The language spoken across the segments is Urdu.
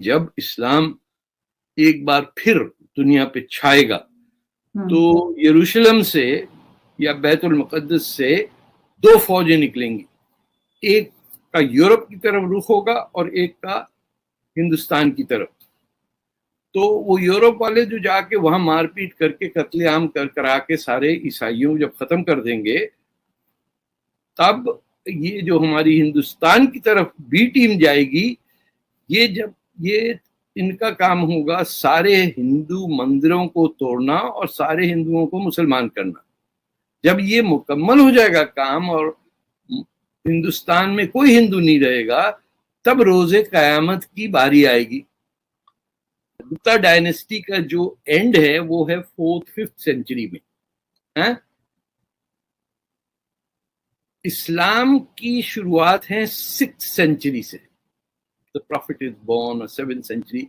جب اسلام ایک بار پھر دنیا پہ چھائے گا تو یروشلم سے یا بیت المقدس سے 2 فوجیں نکلیں گی، ایک کا یورپ کی طرف رخ ہوگا اور ایک کا ہندوستان کی طرف. تو وہ یورپ والے جو جا کے وہاں مار پیٹ کر کے قتل عام کرا کے سارے عیسائیوں جب ختم کر دیں گے، تب یہ جو ہماری ہندوستان کی طرف بھی ٹیم جائے گی، یہ ان کا کام ہوگا سارے ہندو مندروں کو توڑنا اور سارے ہندوؤں کو مسلمان کرنا. جب یہ مکمل ہو جائے گا کام اور ہندوستان میں کوئی ہندو نہیں رہے گا، تب روز قیامت کی باری آئے گی. گپتا ڈائنیسٹی کا جو اینڈ ہے وہ ہے 4th 5th سینچری میں. اسلام کی شروعات ہے 6th سینچری سے. The prophet is born, or 7th century,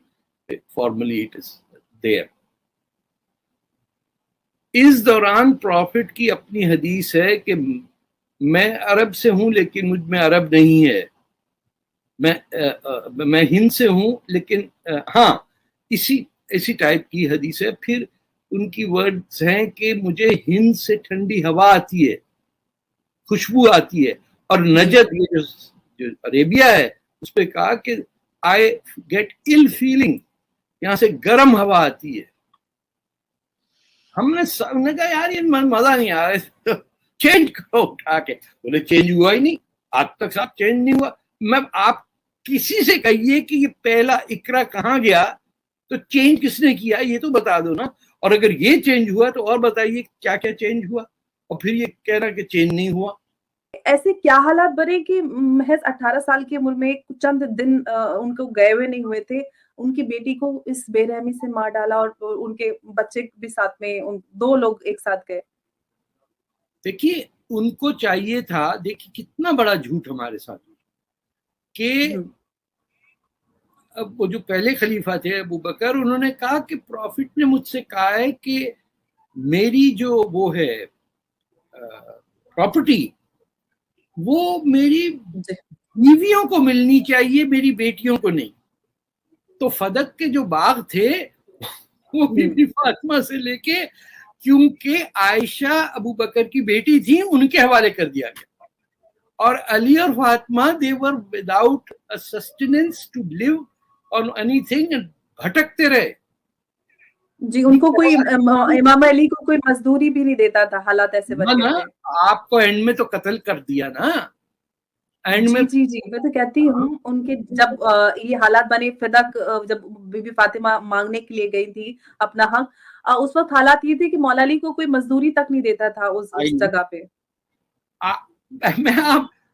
formally it is there. اس دوران پروفٹ کی اپنی حدیث ہے کہ میں عرب سے ہوں لیکن مجھ میں عرب نہیں ہے، میں ہند سے ہوں لیکن ہاں اسی ٹائپ کی حدیث ہے. پھر ان کی ورڈز ہیں کہ مجھے ہند سے ٹھنڈی ہوا آتی ہے، خوشبو آتی ہے، اور نجد یہ جو عربیہ ہے اس پہ کہا کہ I get ill feeling، یہاں سے گرم ہوا آتی ہے. ہم نے کہا یار یہ مزہ نہیں آ رہا، چینج کرو اٹھا کے. بولے چینج ہوا ہی نہیں آج تک صاحب، چینج نہیں ہوا. میں آپ کسی سے کہیے کہ یہ پہلا اقرا کہاں گیا تو چینج کس نے کیا یہ تو بتا دو نا. اور اگر یہ چینج ہوا تو اور بتائیے کیا کیا چینج ہوا، اور پھر یہ کہنا کہ چینج نہیں ہوا. ایسے کیا حالات بنے کہ محض 18 سال کی عمر میں چند دن ان کو گئے ہوئے نہیں ہوئے تھے، ان کی بیٹی کو اس بے رحمی سے مار ڈالا اور ان کے بچے بھی ساتھ میں، 2 لوگ ایک ساتھ گئے. دیکھیے ان کو چاہیے تھا، دیکھیے کتنا بڑا جھوٹ ہمارے ساتھ کہ اب وہ جو پہلے خلیفہ تھے ابو بکر، انہوں نے کہا کہ پروفٹ نے مجھ سے کہا ہے کہ میری جو وہ ہے پراپرٹی وہ میری بیویوں کو ملنی چاہیے، میری بیٹیوں کو نہیں. تو فدق کے جو باغ تھے وہ بی بی فاطمہ سے لے کے، کیونکہ عائشہ ابو بکر کی بیٹی تھی، ان کے حوالے کر دیا گیا. اور علی اور Fatima they were without a sustenance to live on anything، بھٹکتے رہے. جی ان کو کوئی امام علی کو کوئی مزدوری بھی نہیں دیتا تھا، حالات ایسے بن گئے تھے. آپ کو اینڈ میں تو قتل کر دیا نا اینڈ میں. جی میں تو کہتی ہوں ان کے جب یہ حالات بنے، فدق جب بی بی فاطمہ مانگنے کے لیے گئی تھی اپنا حق، اس وقت حالات یہ تھے کہ مولا علی کو کوئی مزدوری تک نہیں دیتا تھا اس جگہ پہ. میں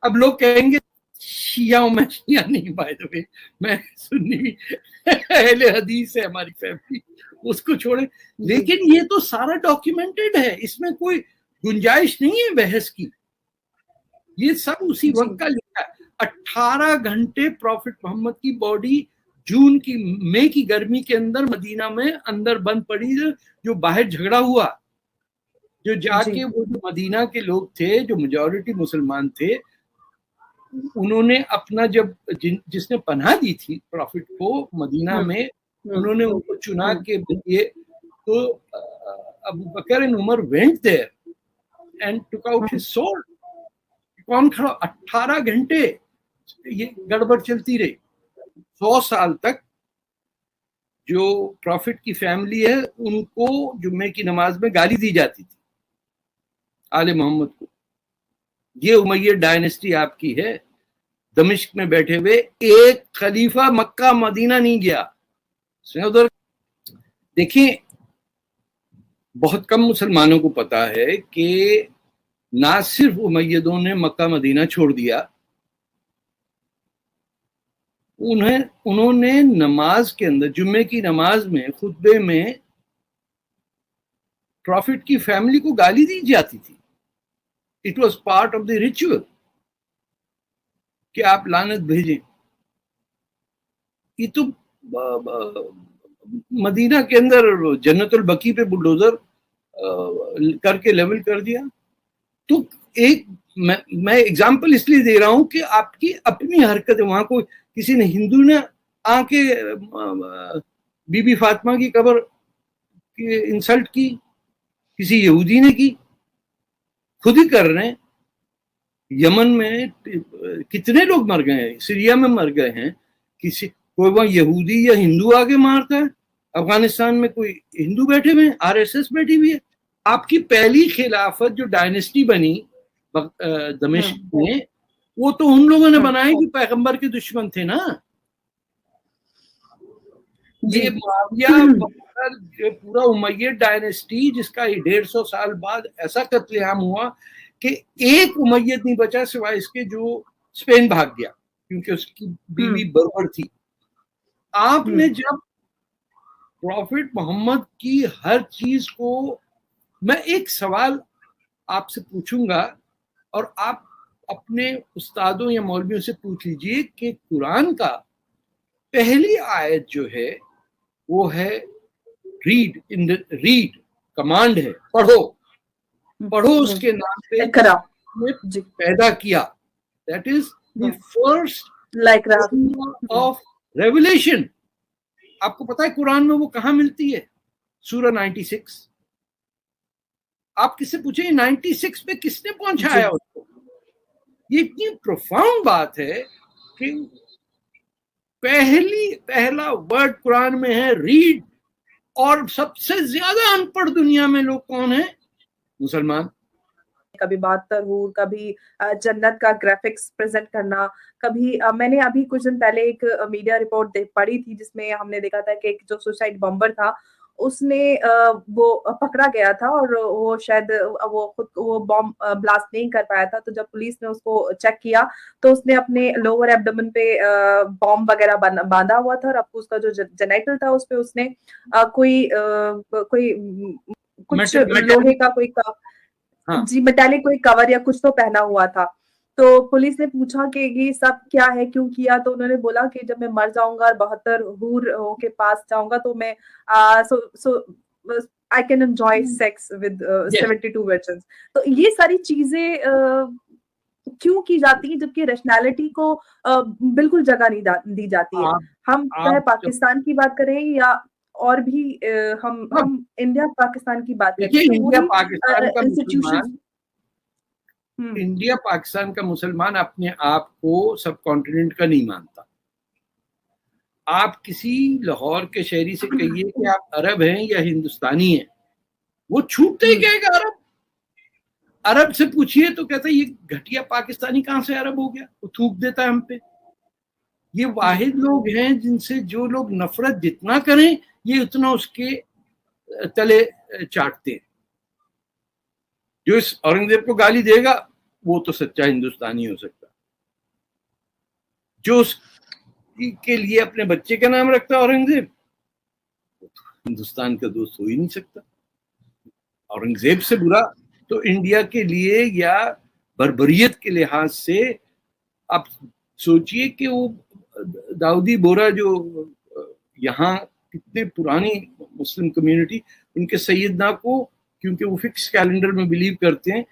اب لوگ کہیں گے شیعہ میں شیعہ نہیں، بائی دا وے میں سنی اہل حدیث ہے ہماری فیملی، اس کو چھوڑے. لیکن یہ تو سارا ڈاکیومنٹڈ ہے، اس میں کوئی گنجائش نہیں ہے بحث کی. یہ سب اسی وقت کا لکھا ہے. 18 گھنٹے پروفٹ محمد کی باڈی جون کی مئی کی گرمی کے اندر مدینہ میں اندر بند پڑی، جو باہر جھگڑا ہوا، جو جا کے وہ جو مدینہ کے لوگ تھے جو میجورٹی مسلمان تھے، انہوں نے اپنا جب جس نے پناہ دی تھی پروفٹ کو مدینہ میں، انہوں نے ان کو چنا کے لیے، تو Abu Bakr and Umar went there and took out his sword. کون کھڑا 18 گھنٹے یہ گڑبڑ چلتی رہی. 100 سال تک جو پروفٹ کی فیملی ہے ان کو جمعے کی نماز میں گالی دی جاتی تھی، آل محمد کو. یہ امیہ ڈائنیسٹی آپ کی ہے. دمشق میں بیٹھے ہوئے ایک خلیفہ مکہ مدینہ نہیں گیا. ادھر دیکھیں بہت کم مسلمانوں کو پتا ہے کہ نہ صرف امیدوں نے مکہ مدینہ چھوڑ دیا، انہوں نے نماز کے اندر، جمعے کی نماز میں، خطبے میں پروفٹ کی فیملی کو گالی دی جاتی تھی. It was part of the ritual کہ آپ لعنت بھیجیں. یہ تو مدینہ کے اندر جنت البقیع پہ بلڈوزر کر کے لیول کر دیا. تو ایک میں ایگزامپل اس لیے دے رہا ہوں کہ آپ کی اپنی حرکت ہے. وہاں کو کسی نے ہندو نے آ کے بی بی فاطمہ کی قبر کی انسلٹ کی، کسی یہودی نے کی، خود ہی کر رہے ہیں. یمن میں کتنے لوگ مر گئے ہیں، سیریا میں مر گئے ہیں، کسی کوئی وہاں یہودی یا ہندو آگے مارتا ہے. افغانستان میں کوئی ہندو بیٹھے ہوئے ہیں، RSS بیٹھی ہوئی ہے. آپ کی پہلی خلافت جو ڈائنیسٹی بنی دمشق میں، وہ تو ان لوگوں نے بنائی جو پیغمبر کے دشمن تھے نا. یہ معاویہ جو پورا امیہ ڈائنیسٹی، جس کا 150 سال بعد ایسا قتل عام ہوا کہ ایک امیت نہیں بچا سوائے اس کے جو اسپین بھاگ گیا کیونکہ اس کی بیوی بربر تھی. آپ نے جب پروفٹ محمد کی ہر چیز کو، میں ایک سوال آپ سے پوچھوں گا اور آپ اپنے استادوں یا مولویوں سے پوچھ لیجئے کہ قرآن کا پہلی آیت جو ہے وہ ہے ریڈ کمانڈ ہے، پڑھو اس کے نام پہ پیدا کیا. That is the first of revelation. آپ کو پتا ہے قرآن میں وہ کہاں ملتی ہے؟ سورہ 96. آپ کس سے پوچھیں 96 پہ کس نے پہنچایا اس کو؟ یہ اتنی پروفاؤنڈ بات ہے کہ پہلا ورڈ قرآن میں ہے ریڈ. اور سب سے زیادہ ان پڑھ دنیا میں لوگ کون ہیں؟ مسلمان. کبھی 72 ہور، کبھی جنت کا گرافکس پریزنٹ کرنا، کبھی میں نے ابھی کچھ دن پہلے ایک میڈیا رپورٹ پڑھی تھی جس میں ہم نے دیکھا تھا کہ ایک جو سوسائڈ بمبر تھا اس نے وہ پکڑا گیا تھا اور وہ شاید وہ خود وہ بم بلاسٹ نہیں کر پایا تھا. تو جب پولیس نے اس کو چیک کیا تو اس نے اپنے لوور ایبڈومن پہ بم وغیرہ باندھا ہوا تھا اور اب اس کا جو جنیٹل تھا اس پہ اس نے کوئی کچھ لوہے کا کوئی جی میٹالک کوئی کور یا کچھ تو پہنا ہوا تھا. تو پولیس نے پوچھا کہ یہ سب کیا ہے، کیوں کیا؟ تو انہوں نے بولا کہ جب میں مر جاؤں گا اور 72 حوروں کے پاس جاؤں گا تو میں I can enjoy sex with 72 virgins. تو یہ ساری چیزیں کیوں کی جاتی ہیں جبکہ ریشنالٹی کو بالکل جگہ نہیں دی جاتی ہے؟ ہم چاہے پاکستان کی بات کریں یا اور بھی ہم انڈیا پاکستان کی بات کریں، انڈیا پاکستان کا مسلمان اپنے آپ کو سب کانٹیننٹ کا نہیں مانتا. آپ کسی لاہور کے شہری سے کہیے کہ آپ عرب ہیں یا ہندوستانی ہیں، وہ چھوٹتے ہی کہے گا عرب سے پوچھئے تو کہتا ہے یہ گھٹیا پاکستانی کہاں سے عرب ہو گیا، وہ تھوک دیتا ہے ہم پہ. یہ واحد لوگ ہیں جن سے جو لوگ نفرت جتنا کریں یہ اتنا اس کے تلے چاٹتے ہیں. جو اس اورنگزیب کو گالی دے گا وہ تو سچا ہندوستانی ہو سکتا، جو اس کے لیے اپنے بچے کا نام رکھتا ہے اورنگزیب، ہندوستان کا دوست ہو ہی نہیں سکتا. اورنگزیب سے برا تو انڈیا کے لیے یا بربریت کے لحاظ سے آپ سوچئے کہ وہ داؤدی بورا جو یہاں کتنے پرانی مسلم کمیونٹی، ان کے سیدنا کو کیونکہ وہ فکس کیلنڈر میں بلیو کرتے ہیں،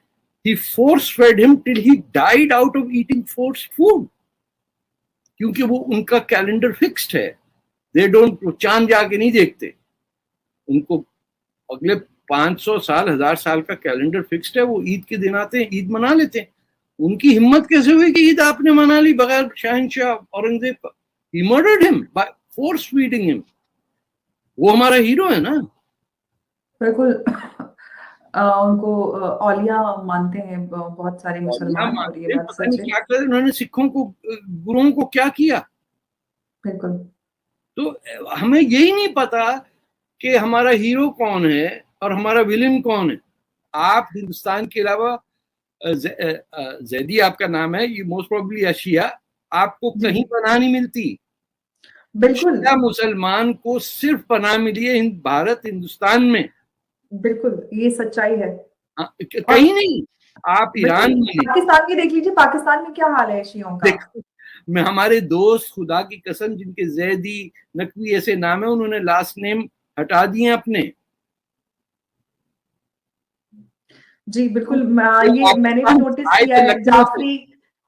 he force fed him till he died out of eating forced food. کیونکہ وہ ان کا کیلنڈر فکسڈ ہے، they don't چاند جا کے نہیں دیکھتے، ان کو اگلے 500 سال 1000 سال کا کیلنڈر فکسڈ ہے. وہ عید کے دن آتے ہیں، عید منا لیتے ہیں. ان کی ہمت کیسے ہوئی کہ عید آپ نے منا لی بغیر شہنشاہ اورنگزیب کا؟ he murdered him by force feeding him. وہ ہمارا ہیرو ہے نا. بالکل ان کو اولیاء مانتے ہیں بہت سارے مسلمان، اور یہ بات سچ ہے. کیا انہوں نے سکھوں کو، گروہوں کو کیا کیا؟ بالکل. تو ہمیں یہی نہیں پتا کہ ہمارا ہیرو کون ہے اور ہمارا ویلن کون ہے. آپ ہندوستان کے علاوہ زیدی آپ کا نام ہے، یہ موسٹ پروبیبلی اشیا، آپ کو کہیں پناہ نہیں ملتی. بالکل مسلمان کو صرف پناہ ملی ہے بھارت ہندوستان میں. بالکل یہ سچائی ہے، کہیں نہیں. آپ ایران میں پاکستان کی دیکھ لیجیے، پاکستان میں کیا حال ہے شیعوں کا. میں ہمارے دوست خدا کی قسم جن کے زیدی نقوی ایسے نام ہیں، انہوں نے لاسٹ نیم ہٹا دیے اپنے. جی بالکل، یہ میں نے بھی نوٹس کیا ہے.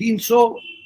300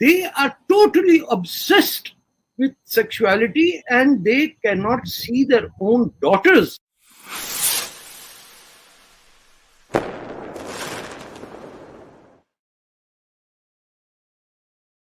They are totally obsessed with sexuality and they cannot see their own daughters